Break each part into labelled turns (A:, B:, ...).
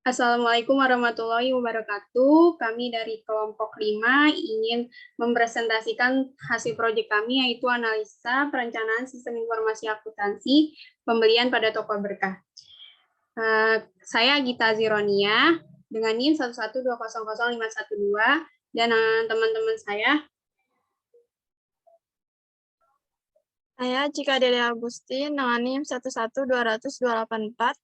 A: Assalamualaikum warahmatullahi wabarakatuh. Kami dari kelompok 5 ingin mempresentasikan hasil proyek kami, yaitu analisa perencanaan sistem informasi akuntansi pembelian pada toko berkah. Saya Gita Zironia dengan NIM 112000512 dan teman-teman saya.
B: Saya Cika Dede Agustin dengan NIM 11200-284.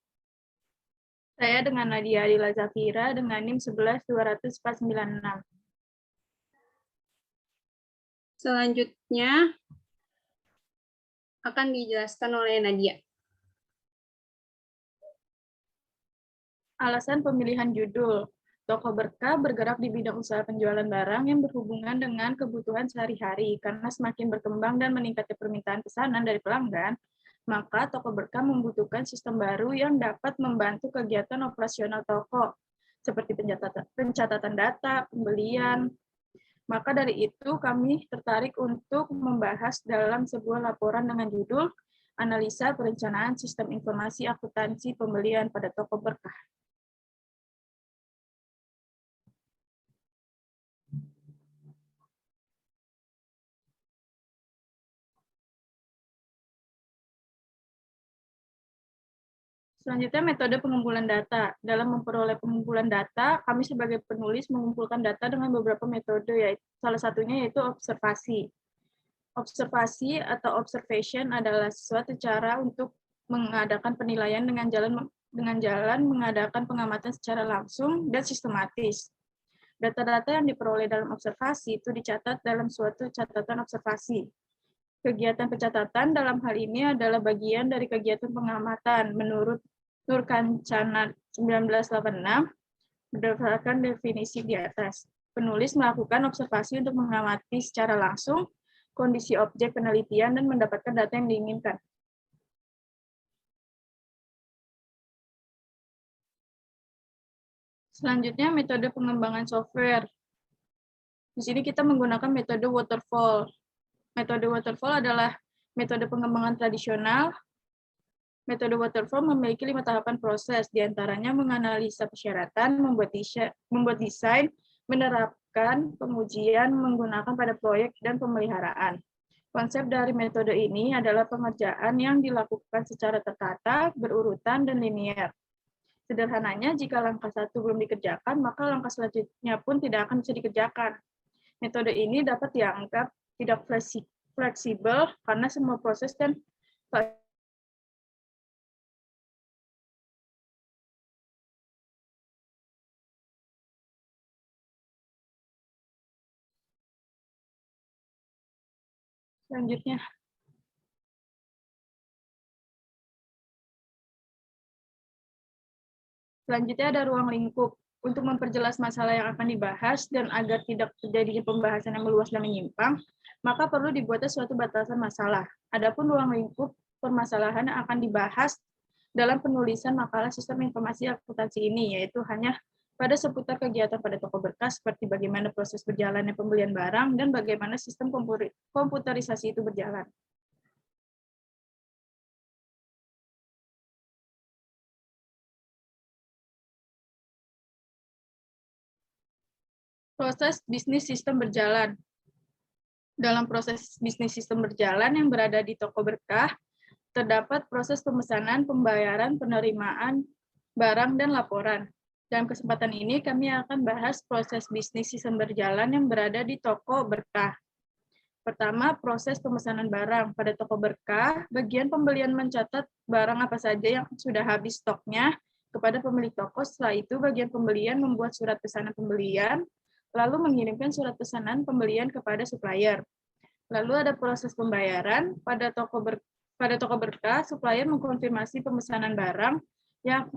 C: Saya dengan Nadia Adila Zafira dengan NIM 11200-496.
A: Selanjutnya akan dijelaskan oleh Nadia.
C: Alasan pemilihan judul. Toko berkah bergerak di bidang usaha penjualan barang yang berhubungan dengan kebutuhan sehari-hari. Karena semakin berkembang dan meningkatnya permintaan pesanan dari pelanggan, maka toko berkah membutuhkan sistem baru yang dapat membantu kegiatan operasional toko, seperti pencatatan data, pembelian. Maka dari itu kami tertarik untuk membahas dalam sebuah laporan dengan judul Analisa Perencanaan Sistem Informasi Akuntansi Pembelian pada Toko Berkah. Selanjutnya, metode pengumpulan data. Dalam memperoleh pengumpulan data, kami sebagai penulis mengumpulkan data dengan beberapa metode, yaitu salah satunya yaitu observasi. Observasi atau observation adalah suatu cara untuk mengadakan penilaian dengan jalan mengadakan pengamatan secara langsung dan sistematis. Data-data yang diperoleh dalam observasi itu dicatat dalam suatu catatan observasi. Kegiatan pencatatan dalam hal ini adalah bagian dari kegiatan pengamatan menurut Nur Kancana 1986 berdasarkan definisi di atas. Penulis melakukan observasi untuk mengamati secara langsung kondisi objek penelitian dan mendapatkan data yang diinginkan. Selanjutnya, metode pengembangan software. Di sini kita menggunakan metode waterfall. Metode waterfall adalah metode pengembangan tradisional. Metode waterfall memiliki 5 tahapan proses, diantaranya menganalisa persyaratan, membuat desain, menerapkan, pengujian, menggunakan pada proyek, dan pemeliharaan. Konsep dari metode ini adalah pengerjaan yang dilakukan secara tertata, berurutan, dan linier. Sederhananya, jika langkah 1 belum dikerjakan, maka langkah selanjutnya pun tidak akan bisa dikerjakan. Metode ini dapat dianggap tidak fleksibel karena semua proses dan selanjutnya. Selanjutnya ada ruang lingkup. Untuk memperjelas masalah yang akan dibahas dan agar tidak terjadi pembahasan yang meluas dan menyimpang, maka perlu dibuatnya suatu batasan masalah. Adapun ruang lingkup permasalahan yang akan dibahas dalam penulisan makalah sistem informasi akuntansi ini, yaitu hanya pada seputar kegiatan pada toko berkah, seperti bagaimana proses berjalannya pembelian barang dan bagaimana sistem komputerisasi itu berjalan. Proses bisnis sistem berjalan. Dalam proses bisnis sistem berjalan yang berada di toko berkah, terdapat proses pemesanan, pembayaran, penerimaan, barang, dan laporan. Dalam kesempatan ini, kami akan bahas proses bisnis sistem berjalan yang berada di toko berkah. Pertama, proses pemesanan barang. Pada toko berkah, bagian pembelian mencatat barang apa saja yang sudah habis stoknya kepada pemilik toko. Setelah itu, bagian pembelian membuat surat pesanan pembelian, lalu mengirimkan surat pesanan pembelian kepada supplier. Lalu ada proses pembayaran. Pada toko berkah, supplier mengkonfirmasi pemesanan barang yang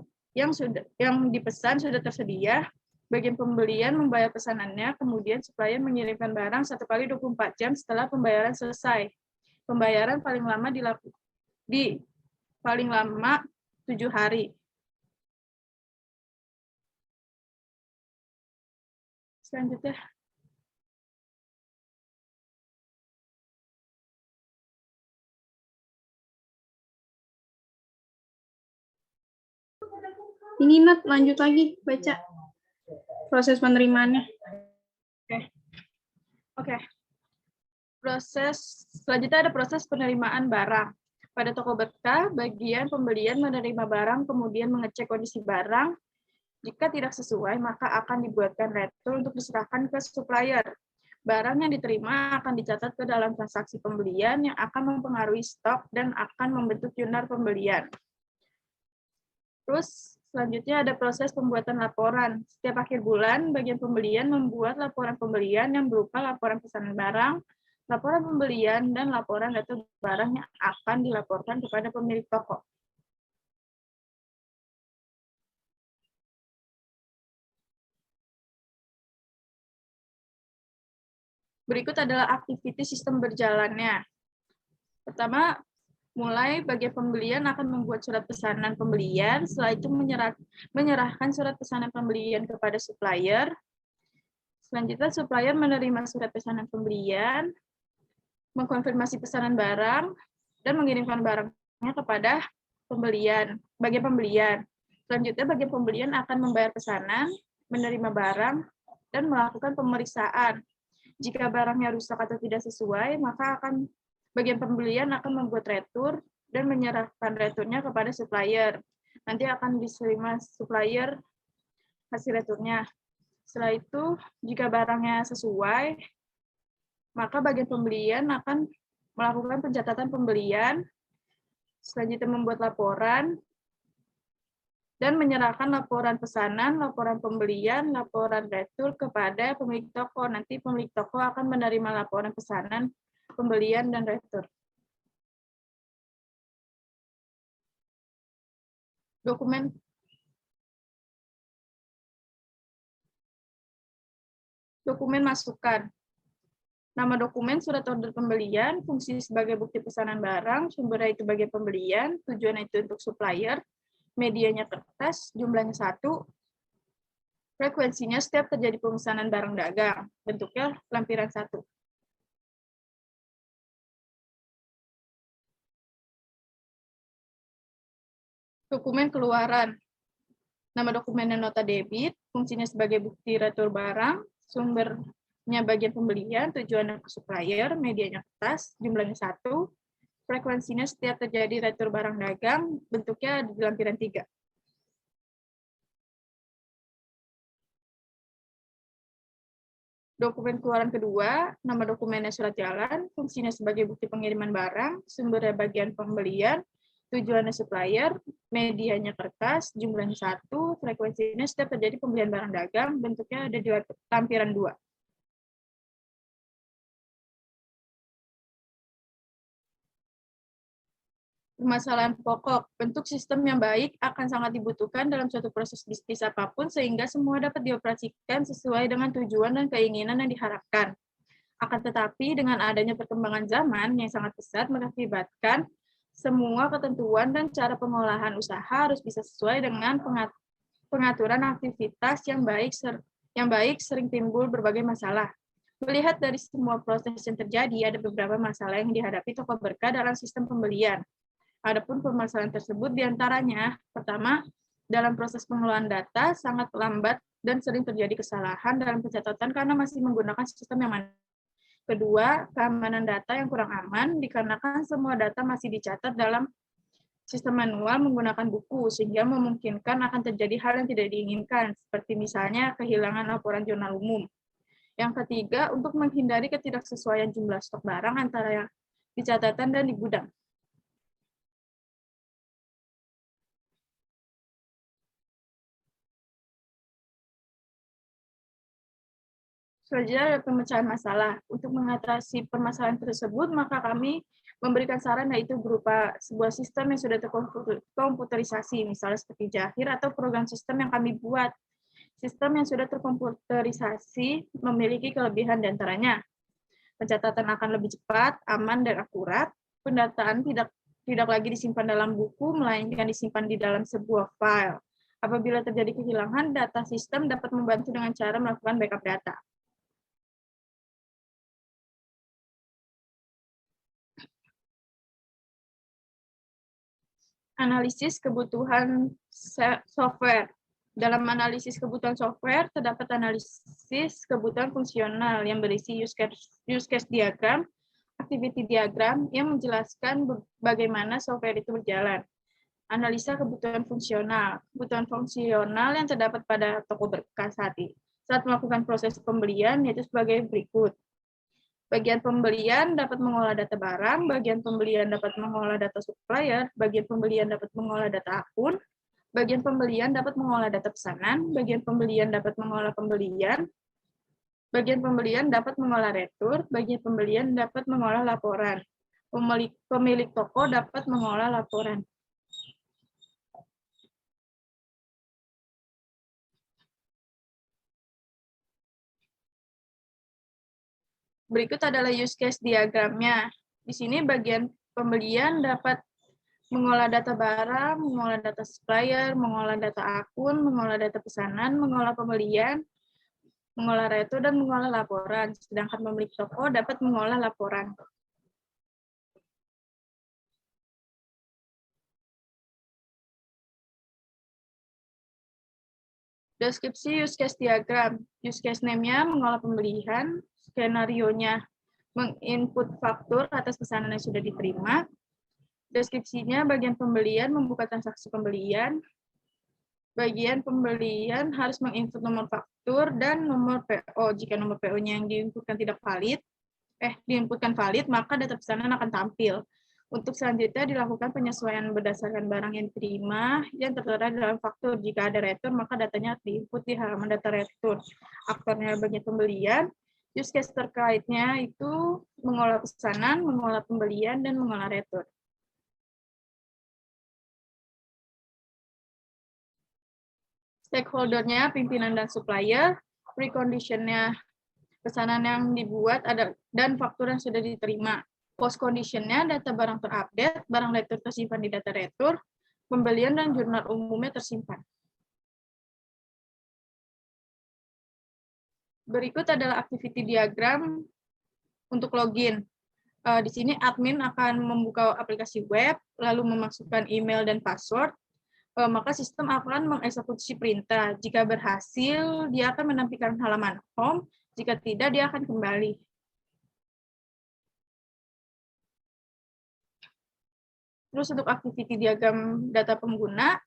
C: dipesan sudah tersedia. Bagian pembelian membayar pesanannya, kemudian supplier mengirimkan barang 1 kali 24 jam setelah pembayaran selesai. Pembayaran paling lama paling lama 7 hari. Selanjutnya.
A: Ini Nat, lanjut lagi baca proses penerimaannya.
C: Oke. Proses selanjutnya ada proses penerimaan barang. Pada toko berkah, bagian pembelian menerima barang, kemudian mengecek kondisi barang. Jika tidak sesuai, maka akan dibuatkan retur untuk diserahkan ke supplier. Barang yang diterima akan dicatat ke dalam transaksi pembelian yang akan mempengaruhi stok dan akan membentuk jurnal pembelian. Terus selanjutnya ada proses pembuatan laporan. Setiap akhir bulan, bagian pembelian membuat laporan pembelian yang berupa laporan pesanan barang, laporan pembelian, dan laporan retur barang yang akan dilaporkan kepada pemilik toko. Berikut adalah aktivitas sistem berjalannya. Pertama, mulai bagian pembelian akan membuat surat pesanan pembelian, setelah itu menyerahkan surat pesanan pembelian kepada supplier. Selanjutnya, supplier menerima surat pesanan pembelian, mengkonfirmasi pesanan barang, dan mengirimkan barangnya kepada bagian pembelian. Selanjutnya, bagian pembelian akan membayar pesanan, menerima barang, dan melakukan pemeriksaan. Jika barangnya rusak atau tidak sesuai, maka bagian pembelian akan membuat retur dan menyerahkan returnya kepada supplier. Nanti akan diterima supplier hasil returnya. Setelah itu, jika barangnya sesuai, maka bagian pembelian akan melakukan pencatatan pembelian, selanjutnya membuat laporan, dan menyerahkan laporan pesanan, laporan pembelian, laporan retur kepada pemilik toko. Nanti pemilik toko akan menerima laporan pesanan, pembelian, dan retur. Dokumen masukan. Nama dokumen, surat order pembelian, fungsi sebagai bukti pesanan barang, sumbernya itu bagian pembelian, tujuannya itu untuk supplier, medianya kertas, jumlahnya 1, frekuensinya setiap terjadi pemesanan barang dagang, bentuknya lampiran 1. Dokumen keluaran. Nama dokumennya nota debit, fungsinya sebagai bukti retur barang, sumbernya bagian pembelian, tujuannya ke supplier, medianya kertas, jumlahnya 1, frekuensinya setiap terjadi retur barang dagang, bentuknya di lampiran 3. Dokumen keluaran kedua, nama dokumennya surat jalan, fungsinya sebagai bukti pengiriman barang, sumbernya bagian pembelian, tujuannya supplier, medianya kertas, jumlahnya 1, frekuensinya setiap terjadi pembelian barang dagang, bentuknya ada di lampiran 2. Permasalahan pokok, bentuk sistem yang baik akan sangat dibutuhkan dalam suatu proses bisnis apapun sehingga semua dapat dioperasikan sesuai dengan tujuan dan keinginan yang diharapkan. Akan tetapi dengan adanya perkembangan zaman yang sangat pesat mengakibatkan semua ketentuan dan cara pengolahan usaha harus bisa sesuai dengan pengaturan aktivitas yang baik sering timbul berbagai masalah. Melihat dari semua proses yang terjadi, ada beberapa masalah yang dihadapi toko berkah dalam sistem pembelian. Adapun permasalahan tersebut diantaranya, pertama, dalam proses pengelolaan data sangat lambat dan sering terjadi kesalahan dalam pencatatan karena masih menggunakan sistem yang manual. Kedua, keamanan data yang kurang aman dikarenakan semua data masih dicatat dalam sistem manual menggunakan buku, sehingga memungkinkan akan terjadi hal yang tidak diinginkan, seperti misalnya kehilangan laporan jurnal umum. Yang ketiga, untuk menghindari ketidaksesuaian jumlah stok barang antara yang di catatan dan di gudang. Selanjutnya ada pemecahan masalah. Untuk mengatasi permasalahan tersebut, maka kami memberikan saran yaitu berupa sebuah sistem yang sudah terkomputerisasi, misalnya seperti Jahir atau program sistem yang kami buat. Sistem yang sudah terkomputerisasi memiliki kelebihan diantaranya. Pencatatan akan lebih cepat, aman, dan akurat. Pendataan tidak lagi disimpan dalam buku, melainkan disimpan di dalam sebuah file. Apabila terjadi kehilangan, data sistem dapat membantu dengan cara melakukan backup data. Analisis kebutuhan software. Dalam analisis kebutuhan software, terdapat analisis kebutuhan fungsional yang berisi use case diagram, activity diagram yang menjelaskan bagaimana software itu berjalan. Analisa kebutuhan fungsional. Kebutuhan fungsional yang terdapat pada toko berkas saat melakukan proses pembelian yaitu sebagai berikut. Bagian pembelian dapat mengolah data barang, bagian pembelian dapat mengolah data supplier, bagian pembelian dapat mengolah data akun, bagian pembelian dapat mengolah data pesanan, bagian pembelian dapat mengolah pembelian, bagian pembelian dapat mengolah retur, bagian pembelian dapat mengolah laporan. Pemilik toko dapat mengolah laporan. Berikut adalah use case diagramnya. Di sini bagian pembelian dapat mengolah data barang, mengolah data supplier, mengolah data akun, mengolah data pesanan, mengolah pembelian, mengolah retur, dan mengolah laporan. Sedangkan pemilik toko dapat mengolah laporan. Deskripsi use case diagram. Use case name-nya mengolah pembelian, skenario-nya menginput faktur atas pesanan yang sudah diterima. Deskripsinya bagian pembelian membuka transaksi pembelian. Bagian pembelian harus menginput nomor faktur dan nomor PO. Jika nomor PO-nya yang diinputkan diinputkan valid, maka data pesanan akan tampil. Untuk selanjutnya dilakukan penyesuaian berdasarkan barang yang diterima yang tertera dalam faktur. Jika ada retur, maka datanya diinput di halaman data retur. Aktornya bagian pembelian. Use case terkaitnya itu mengolah pesanan, mengolah pembelian, dan mengolah retur. Stakeholder-nya pimpinan dan supplier, precondition-nya pesanan yang dibuat dan faktur yang sudah diterima. Post condition-nya data barang terupdate, barang retur tersimpan di data retur, pembelian dan jurnal umumnya tersimpan. Berikut adalah activity diagram untuk login. Di sini admin akan membuka aplikasi web, lalu memasukkan email dan password, maka sistem akan mengeksekusi perintah. Jika berhasil, dia akan menampilkan halaman home. Jika tidak, dia akan kembali. Terus untuk activity diagram data pengguna,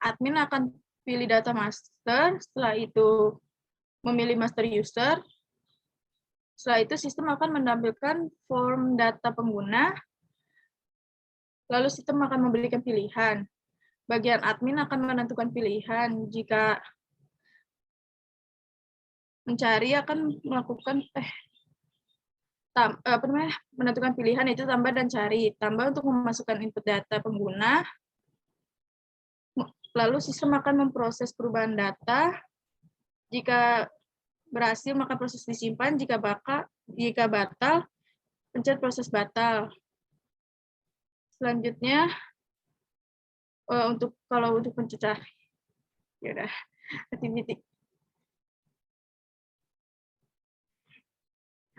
C: admin akan pilih data master, setelah itu memilih master user. Setelah itu sistem akan menampilkan form data pengguna, lalu sistem akan memberikan pilihan. Bagian admin akan menentukan pilihan. Jika mencari akan melakukan menentukan pilihan itu tambah dan cari. Tambah untuk memasukkan input data pengguna. Lalu sistem akan memproses perubahan data. Jika berhasil maka proses disimpan. Jika batal, pencet proses batal. Selanjutnya kalau untuk pencet ya udah activity.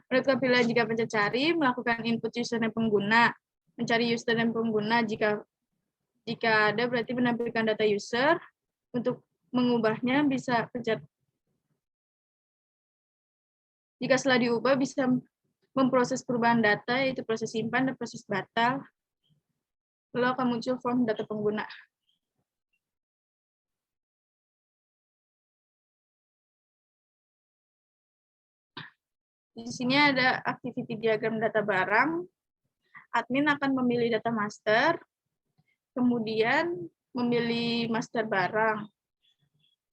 C: Menentukan pilihan jika pencet cari, melakukan input username pengguna, mencari username pengguna jika ada berarti menampilkan data user. Untuk mengubahnya bisa pencet. Jika setelah diubah bisa memproses perubahan data yaitu proses simpan dan proses batal. Lalu akan muncul form data pengguna. Di sini ada activity diagram data barang. Admin akan memilih data master, kemudian memilih master barang.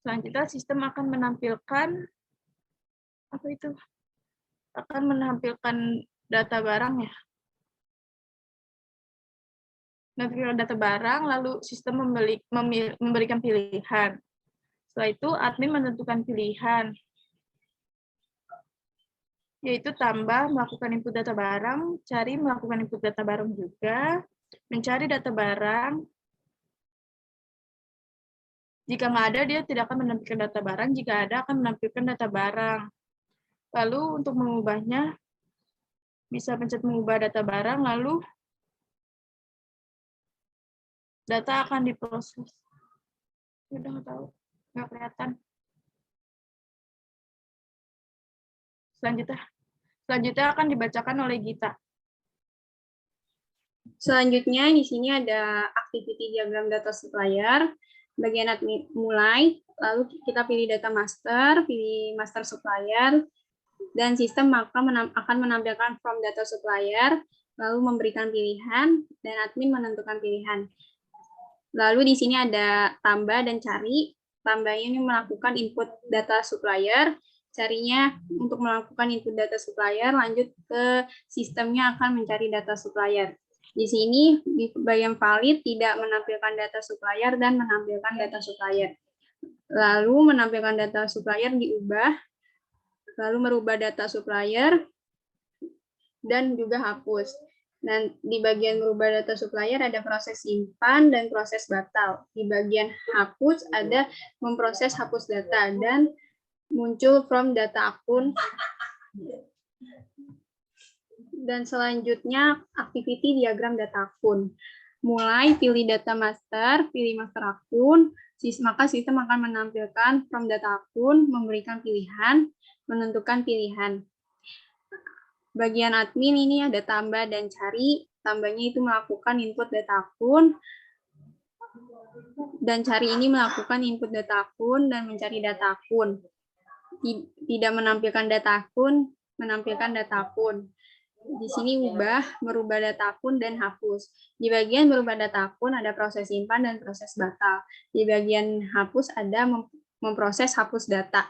C: Selanjutnya sistem akan menampilkan data barang ya. Menampilkan data barang, lalu sistem memberikan pilihan. Setelah itu admin menentukan pilihan, yaitu tambah, melakukan input data barang, cari, melakukan input data barang juga, mencari data barang. Jika nggak ada, dia tidak akan menampilkan data barang. Jika ada, akan menampilkan data barang. Lalu untuk mengubahnya, bisa pencet mengubah data barang, lalu data akan diproses. Udah nggak tahu. Nggak kelihatan. Selanjutnya akan dibacakan oleh Gita.
A: Selanjutnya di sini ada activity diagram data supplier. Bagian admin mulai, lalu kita pilih data master, pilih master supplier, dan sistem akan menampilkan from data supplier, lalu memberikan pilihan, dan admin menentukan pilihan. Lalu di sini ada tambah dan cari. Tambahnya ini melakukan input data supplier, carinya untuk melakukan input data supplier, lanjut ke sistemnya akan mencari data supplier. Di sini di bagian valid tidak menampilkan data supplier dan menampilkan data supplier. Lalu menampilkan data supplier diubah, lalu merubah data supplier, dan juga hapus. Dan di bagian merubah data supplier ada proses simpan dan proses batal. Di bagian hapus ada memproses hapus data dan muncul from data akun. Dan selanjutnya activity diagram data akun. Mulai pilih data master, pilih master akun, maka sistem akan menampilkan from data akun, memberikan pilihan, menentukan pilihan. Bagian admin ini ada tambah dan cari. Tambahnya itu melakukan input data akun, dan cari ini melakukan input data akun dan mencari data akun. Tidak menampilkan data akun, menampilkan data akun. Di sini merubah data akun dan hapus. Di bagian merubah data akun ada proses simpan dan proses batal. Di bagian hapus ada memproses hapus data.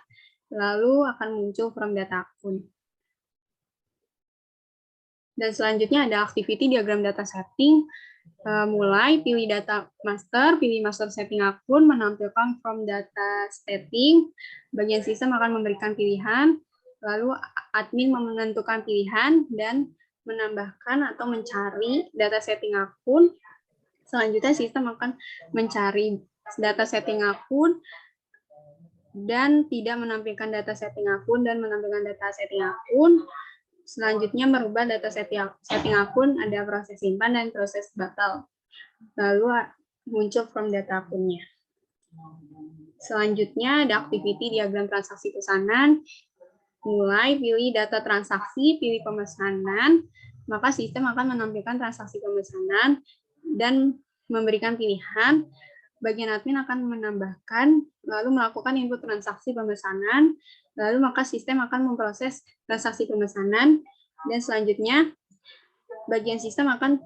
A: Lalu akan muncul from data akun. Dan selanjutnya ada activity diagram data setting. Mulai pilih data master, pilih master setting akun, menampilkan from data setting. Bagian sistem akan memberikan pilihan. Lalu admin menentukan pilihan dan menambahkan atau mencari data setting akun. Selanjutnya sistem akan mencari data setting akun dan tidak menampilkan data setting akun dan menampilkan data setting akun. Selanjutnya merubah data setting akun, ada proses simpan dan proses batal. Lalu muncul from data akunnya. Selanjutnya ada activity diagram transaksi pesanan. Mulai pilih data transaksi, pilih pemesanan, maka sistem akan menampilkan transaksi pemesanan dan memberikan pilihan. Bagian admin akan menambahkan, lalu melakukan input transaksi pemesanan, lalu maka sistem akan memproses transaksi pemesanan, dan selanjutnya bagian sistem akan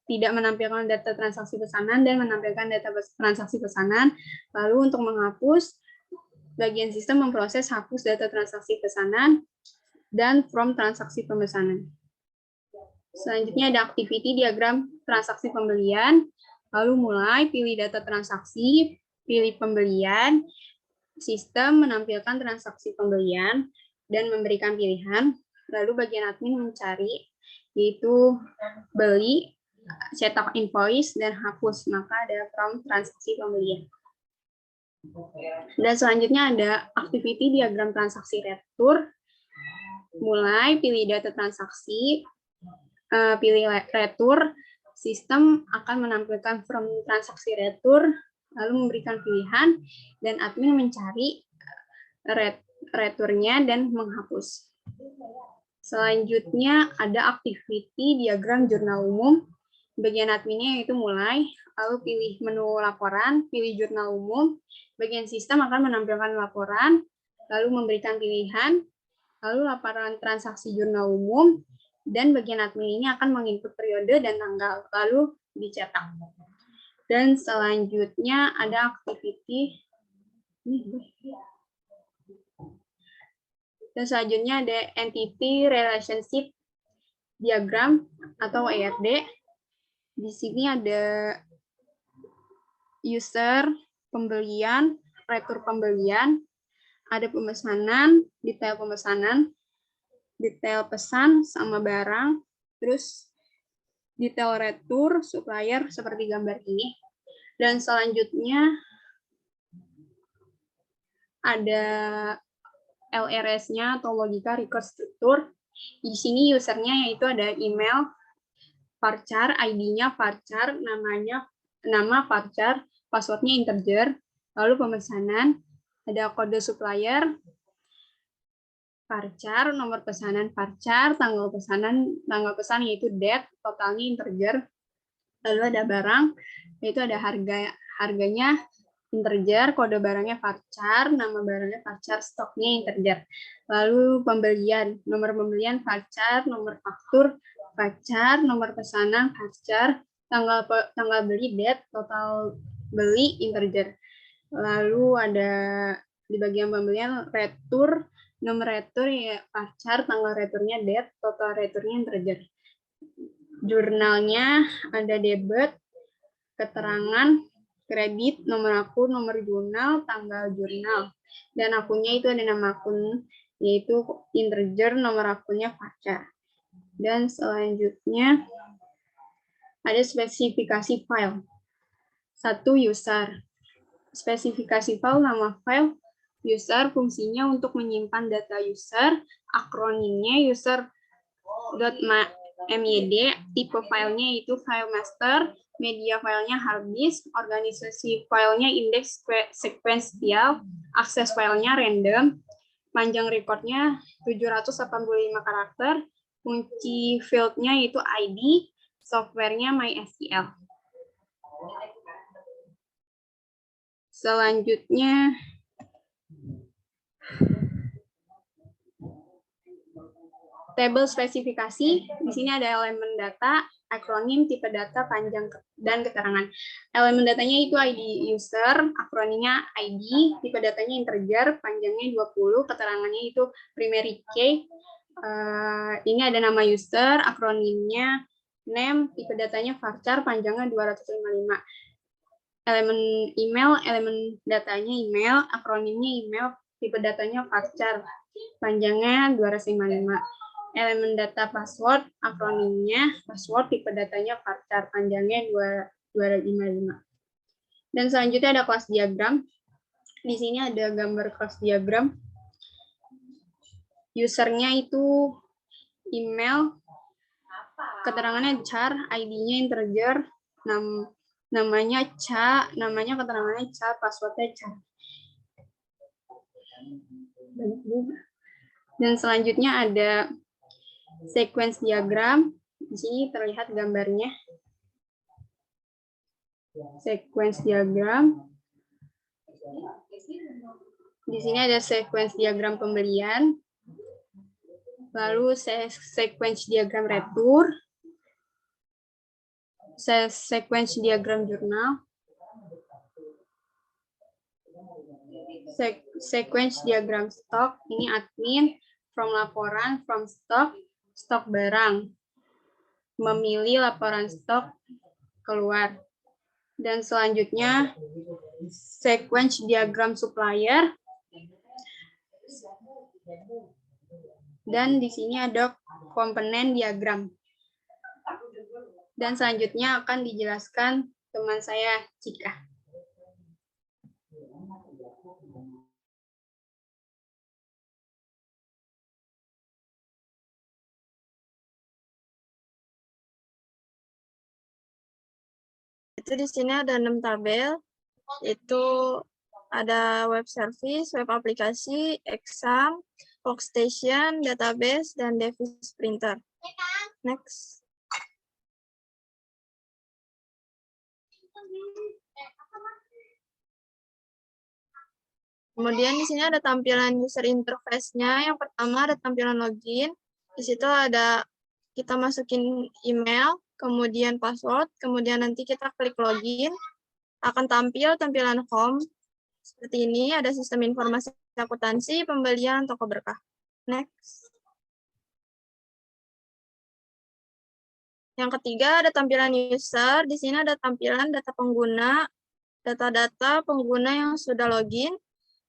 A: tidak menampilkan data transaksi pesanan dan menampilkan data transaksi pesanan. Lalu untuk menghapus, bagian sistem memproses hapus data transaksi pesanan dan from transaksi pemesanan. Selanjutnya ada activity diagram transaksi pembelian. Lalu mulai pilih data transaksi, pilih pembelian, sistem menampilkan transaksi pembelian dan memberikan pilihan. Lalu bagian admin mencari, yaitu beli, cetak invoice, dan hapus. Maka ada from transaksi pembelian. Dan selanjutnya ada activity diagram transaksi retur. Mulai pilih data transaksi, pilih retur, sistem akan menampilkan from transaksi retur, lalu memberikan pilihan, dan admin mencari returnya dan menghapus. Selanjutnya ada activity diagram jurnal umum. Bagian adminnya yaitu mulai, lalu pilih menu laporan, pilih jurnal umum. Bagian sistem akan menampilkan laporan, lalu memberikan pilihan, lalu laporan transaksi jurnal umum, dan bagian admin ini akan menginput periode dan tanggal, lalu dicetak. Dan selanjutnya ada activity. Dan selanjutnya ada entity relationship diagram atau ERD. Di sini ada user, pembelian, retur pembelian, ada pemesanan, detail pesan sama barang, terus detail retur, supplier seperti gambar ini. Dan selanjutnya ada LRS-nya atau logika record struktur. Di sini usernya yaitu ada email, varchar, ID-nya varchar, nama varchar, passwordnya integer, Lalu pemesanan, ada kode supplier, varchar, nomor pesanan varchar, tanggal pesan yaitu date, totalnya integer. Lalu ada barang, yaitu ada harganya integer, kode barangnya varchar, nama barangnya varchar, stoknya integer. Lalu pembelian, nomor pembelian varchar, nomor faktur varchar, nomor pesanan varchar, tanggal beli date, total beli integer. Lalu ada di bagian pembelian retur, nomor retur ya varchar, tanggal returnya date, total returnya integer. Jurnalnya ada debit, keterangan, kredit, nomor akun, nomor jurnal, tanggal jurnal. Dan akunnya itu ada nama akun, yaitu integer, nomor akunnya varchar. Dan selanjutnya ada spesifikasi file. 1. User. Spesifikasi file, nama file, user, fungsinya untuk menyimpan data user, akronimnya user.myd, tipe filenya itu file master, media filenya hard disk, organisasi filenya index sequential, akses filenya random, panjang recordnya 785 karakter, kunci fieldnya itu ID, softwarenya MySQL. Selanjutnya, tabel spesifikasi. Di sini ada elemen data, akronim, tipe data, panjang, dan keterangan. Elemen datanya itu ID user, akronimnya ID, tipe datanya integer, panjangnya 20, keterangannya itu primary key. Ini ada nama user, akronimnya name, tipe datanya varchar, panjangnya 255. Elemen email, elemen datanya email, akronimnya email, tipe datanya varchar, panjangnya 255. Elemen data password, akronimnya password, tipe datanya varchar, panjangnya 255. Dan selanjutnya ada kelas diagram. Di sini ada gambar kelas diagram. Usernya itu email, keterangannya char, ID-nya integer, namanya keterangannya char, passwordnya char. Dan selanjutnya ada sequence diagram. Di sini terlihat gambarnya. Sequence diagram. Di sini ada sequence diagram pembelian. Lalu sequence diagram retur. Sequence diagram jurnal. Sequence diagram stok. Ini admin, from laporan, from stock, stok barang. Memilih laporan stok keluar. Dan selanjutnya sequence diagram supplier. Dan di sini ada komponen diagram. Dan selanjutnya akan dijelaskan teman saya, Cika.
B: Itu di sini ada 6 tabel, itu ada web service, web aplikasi, exam, workstation, database, dan device printer. Next. Kemudian di sini ada tampilan user interface-nya. Yang pertama ada tampilan login. Di situ ada kita masukin email, kemudian password, kemudian nanti kita klik login. Akan tampil tampilan home. Seperti ini, ada sistem informasi akuntansi, pembelian, toko berkah. Next. Yang ketiga ada tampilan user. Di sini ada tampilan data pengguna, data-data pengguna yang sudah login.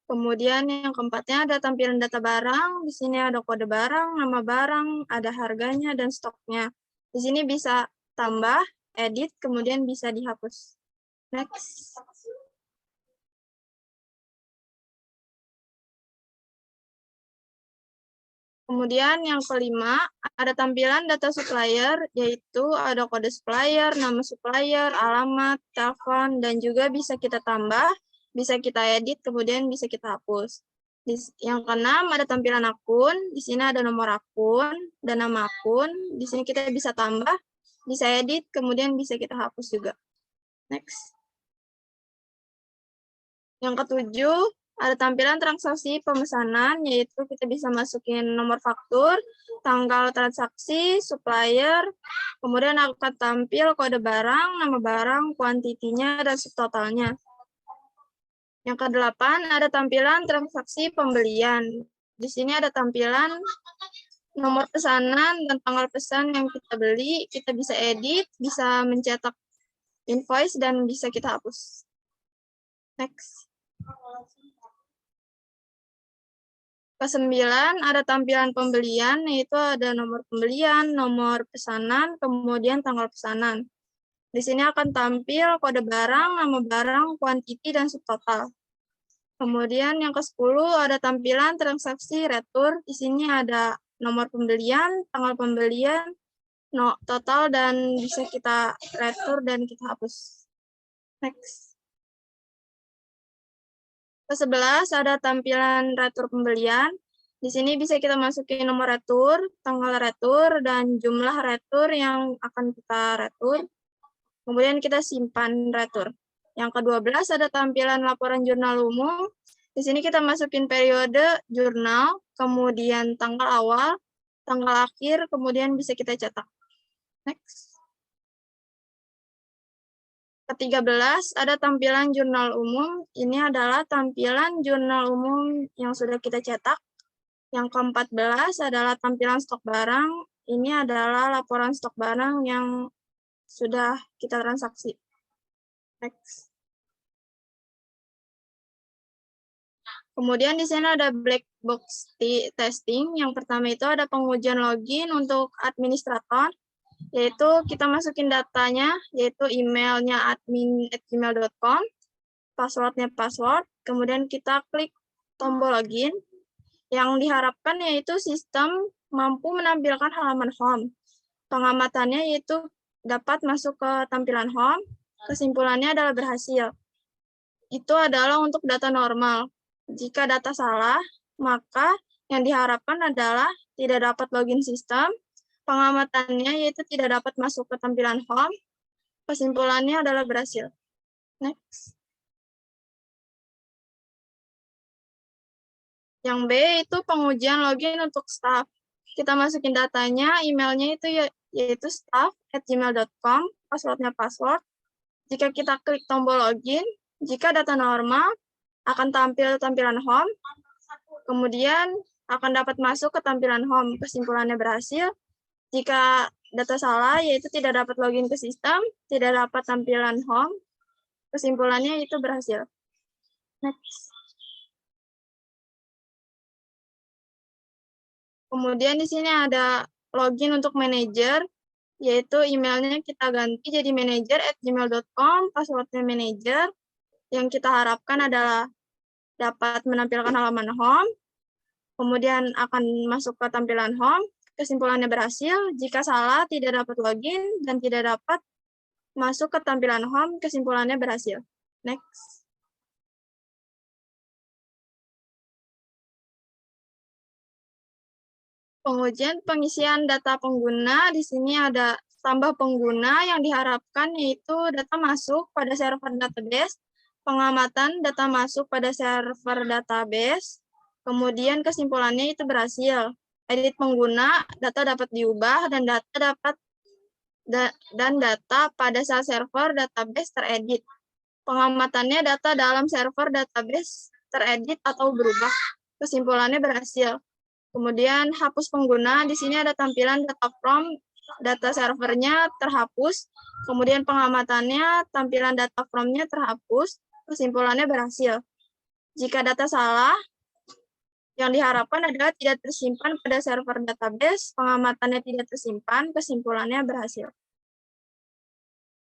B: Kemudian yang keempatnya ada tampilan data barang. Di sini ada kode barang, nama barang, ada harganya, dan stoknya. Di sini bisa tambah, edit, kemudian bisa dihapus. Next. Kemudian yang kelima, ada tampilan data supplier, yaitu ada kode supplier, nama supplier, alamat, telepon, dan juga bisa kita tambah, bisa kita edit, kemudian bisa kita hapus. Yang keenam ada tampilan akun. Di sini ada nomor akun dan nama akun. Di sini kita bisa tambah, bisa edit, kemudian bisa kita hapus juga. Next. Yang ketujuh, ada tampilan transaksi pemesanan, yaitu kita bisa masukin nomor faktur, tanggal transaksi, supplier, kemudian akan tampil kode barang, nama barang, kuantitinya, dan subtotalnya. Yang kedelapan, ada tampilan transaksi pembelian. Di sini ada tampilan nomor pesanan dan tanggal pesan yang kita beli, kita bisa edit, bisa mencetak invoice, dan bisa kita hapus. Next. Kesembilan, ada tampilan pembelian, yaitu ada nomor pembelian, nomor pesanan, kemudian tanggal pesanan. Di sini akan tampil kode barang, nama barang, kuantiti, dan subtotal. Kemudian yang ke-10 ada tampilan transaksi retur. Di sini ada nomor pembelian, tanggal pembelian, total, dan bisa kita retur dan kita hapus. Next. Ke-11 ada tampilan retur pembelian. Di sini bisa kita masukin nomor retur, tanggal retur, dan jumlah retur yang akan kita retur. Kemudian kita simpan retur. Yang ke-12 ada tampilan laporan jurnal umum. Di sini kita masukin periode jurnal, kemudian tanggal awal, tanggal akhir, kemudian bisa kita cetak. Next. Ke-13 ada tampilan jurnal umum. Ini adalah tampilan jurnal umum yang sudah kita cetak. Yang ke-14 adalah tampilan stok barang. Ini adalah laporan stok barang yang sudah kita transaksi. Next. Kemudian di sini ada black box testing. Yang pertama itu ada pengujian login untuk administrator, yaitu kita masukin datanya, yaitu emailnya admin@gmail.com, passwordnya password, kemudian kita klik tombol login. Yang diharapkan yaitu sistem mampu menampilkan halaman home. Pengamatannya yaitu dapat masuk ke tampilan home, kesimpulannya adalah berhasil. Itu adalah untuk data normal. Jika data salah, maka yang diharapkan adalah tidak dapat login sistem, pengamatannya yaitu tidak dapat masuk ke tampilan home, kesimpulannya adalah berhasil. Next. Yang B itu pengujian login untuk staff. Kita masukin datanya, emailnya itu yaitu staff@gmail.com, passwordnya password. Jika kita klik tombol login, jika data normal, akan tampil tampilan home, kemudian akan dapat masuk ke tampilan home, kesimpulannya berhasil. Jika data salah, yaitu tidak dapat login ke sistem, tidak dapat tampilan home, kesimpulannya itu berhasil. Next. Kemudian di sini ada login untuk manajer, yaitu emailnya kita ganti jadi manajer@gmail.com, passwordnya manajer. Yang kita harapkan adalah dapat menampilkan halaman home, kemudian akan masuk ke tampilan home, kesimpulannya berhasil. Jika salah, tidak dapat login, dan tidak dapat masuk ke tampilan home, kesimpulannya berhasil. Next. Pengujian pengisian data pengguna, di sini ada tambah pengguna yang diharapkan yaitu data masuk pada server database, pengamatan data masuk pada server database, kemudian kesimpulannya itu berhasil. Edit pengguna, data dapat diubah, dan data pada saat server database teredit. Pengamatannya data dalam server database teredit atau berubah. Kesimpulannya berhasil. Kemudian hapus pengguna, di sini ada tampilan data from, data servernya terhapus, kemudian pengamatannya tampilan data from-nya terhapus, kesimpulannya berhasil. Jika data salah, yang diharapkan adalah tidak tersimpan pada server database, pengamatannya tidak tersimpan, kesimpulannya berhasil.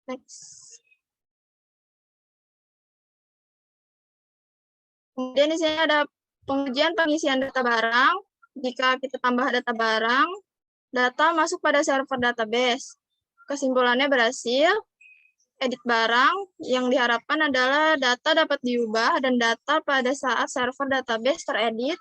B: Next. Kemudian di sini ada pengujian pengisian data barang. Jika kita tambah data barang, data masuk pada server database. Kesimpulannya berhasil. edit barang, yang diharapkan adalah data dapat diubah dan data pada saat server database teredit.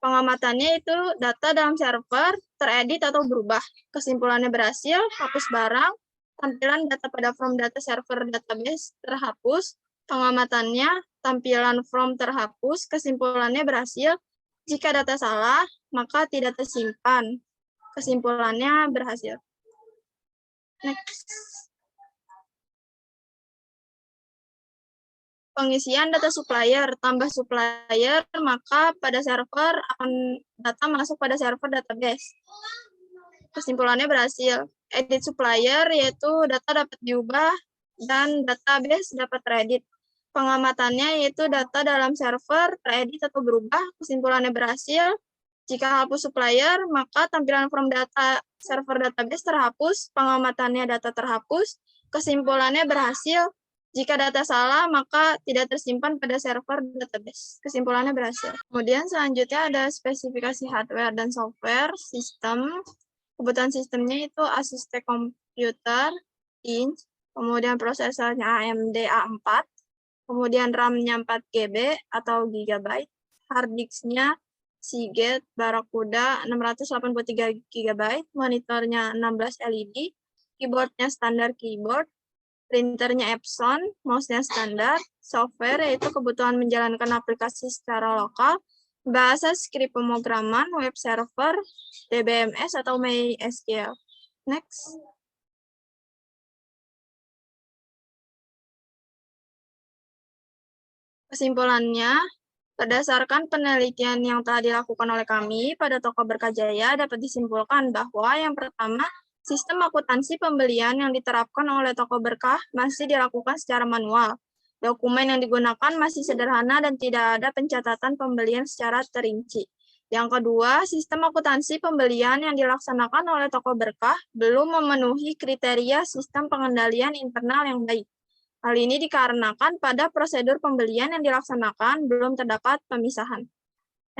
B: Pengamatannya itu data dalam server teredit atau berubah. Kesimpulannya berhasil, hapus barang, tampilan data pada from data server database terhapus, pengamatannya tampilan from terhapus, kesimpulannya berhasil. Jika data salah, maka tidak tersimpan. Kesimpulannya berhasil. Next. Pengisian data supplier, tambah supplier, maka pada server akan data masuk pada server database. Kesimpulannya berhasil. Edit supplier, yaitu data dapat diubah dan database dapat teredit. Pengamatannya yaitu data dalam server teredit atau berubah. Kesimpulannya berhasil. Jika hapus supplier, maka tampilan from data server database terhapus, pengamatannya data terhapus. Kesimpulannya berhasil. Jika data salah, maka tidak tersimpan pada server database. Kesimpulannya berhasil. Kemudian selanjutnya ada spesifikasi hardware dan software sistem. Kebutuhan sistemnya itu Asus TEK Computer Inch, kemudian prosesornya AMD A4, kemudian RAM-nya 4 GB atau GB, hard disk-nya Seagate Barracuda 683 GB, monitornya 16 LED, keyboard-nya standar keyboard, printernya Epson, mouse-nya standar, software yaitu kebutuhan menjalankan aplikasi secara lokal, bahasa skrip pemrograman, web server, DBMS atau MySQL. Next. Kesimpulannya, berdasarkan penelitian yang telah dilakukan oleh kami pada toko Berkah Jaya dapat disimpulkan bahwa yang pertama, sistem akuntansi pembelian yang diterapkan oleh toko Berkah masih dilakukan secara manual. Dokumen yang digunakan masih sederhana dan tidak ada pencatatan pembelian secara terinci. Yang kedua, sistem akuntansi pembelian yang dilaksanakan oleh toko Berkah belum memenuhi kriteria sistem pengendalian internal yang baik. Hal ini dikarenakan pada prosedur pembelian yang dilaksanakan belum terdapat pemisahan.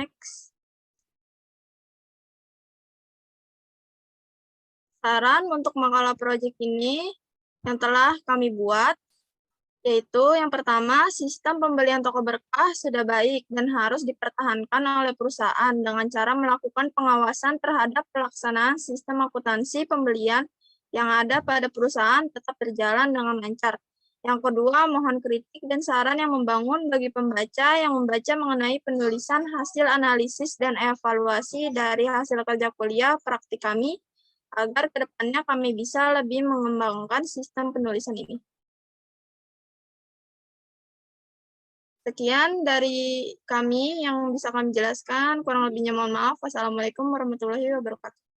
B: Next. Saran untuk makalah proyek ini yang telah kami buat, yaitu yang pertama, sistem pembelian toko Berkah sudah baik dan harus dipertahankan oleh perusahaan dengan cara melakukan pengawasan terhadap pelaksanaan sistem akuntansi pembelian yang ada pada perusahaan tetap berjalan dengan lancar. Yang kedua, mohon kritik dan saran yang membangun bagi pembaca yang membaca mengenai penulisan hasil analisis dan evaluasi dari hasil kerja kuliah praktik kami, agar kedepannya kami bisa lebih mengembangkan sistem penulisan ini. Sekian dari kami yang bisa kami jelaskan, kurang lebihnya mohon maaf. Wassalamualaikum warahmatullahi wabarakatuh.